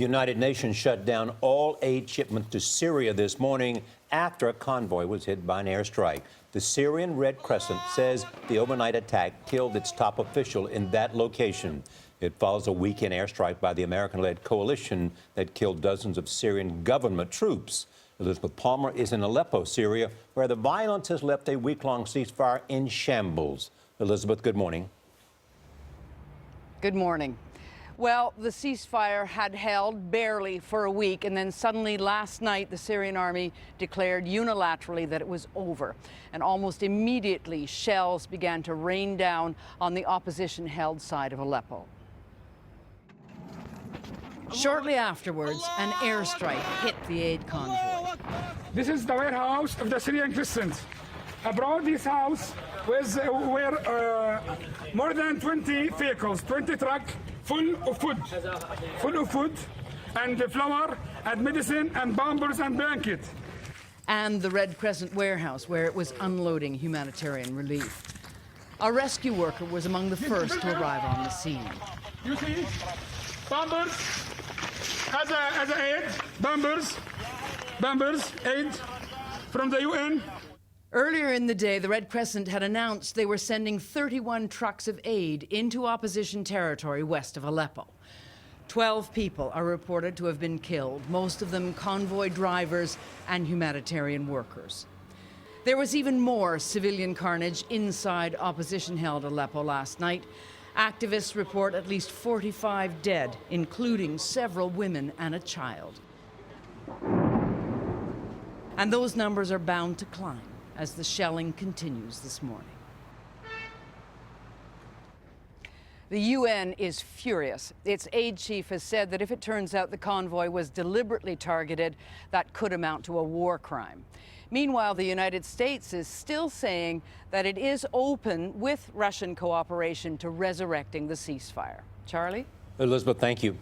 United Nations shut down all aid shipments to Syria this morning after a convoy was hit by an airstrike. The Syrian Red Crescent says the overnight attack killed its top official in that location. It follows a weekend airstrike by the American-led coalition that killed dozens of Syrian government troops. Elizabeth Palmer is in Aleppo, Syria, where the violence has left a week-long ceasefire in shambles. Elizabeth, good morning. Good morning. Well, the ceasefire had held barely for a week, and then suddenly last night the Syrian army declared unilaterally that it was over. And almost immediately shells began to rain down on the opposition-held side of Aleppo. Shortly afterwards, an airstrike hit the aid convoy. This is the warehouse of the Syrian Crescent. Abroad this house were more than 20 vehicles, 20 trucks full of food and flour and medicine and bombers and blankets. And the Red Crescent warehouse where it was unloading humanitarian relief. A rescue worker was among the first to arrive on the scene. You see, bombers as a aid, bombers, aid from the UN. Earlier in the day, the Red Crescent had announced they were sending 31 trucks of aid into opposition territory west of Aleppo. 12 people are reported to have been killed, most of them convoy drivers and humanitarian workers. There was even more civilian carnage inside opposition-held Aleppo last night. Activists report at least 45 dead, including several women and a child. And those numbers are bound to climb as the shelling continues this morning. The UN is furious. Its aid chief has said that if it turns out the convoy was deliberately targeted, that could amount to a war crime. Meanwhile, the United States is still saying that it is open with Russian cooperation to resurrecting the ceasefire. Charlie? Elizabeth, thank you.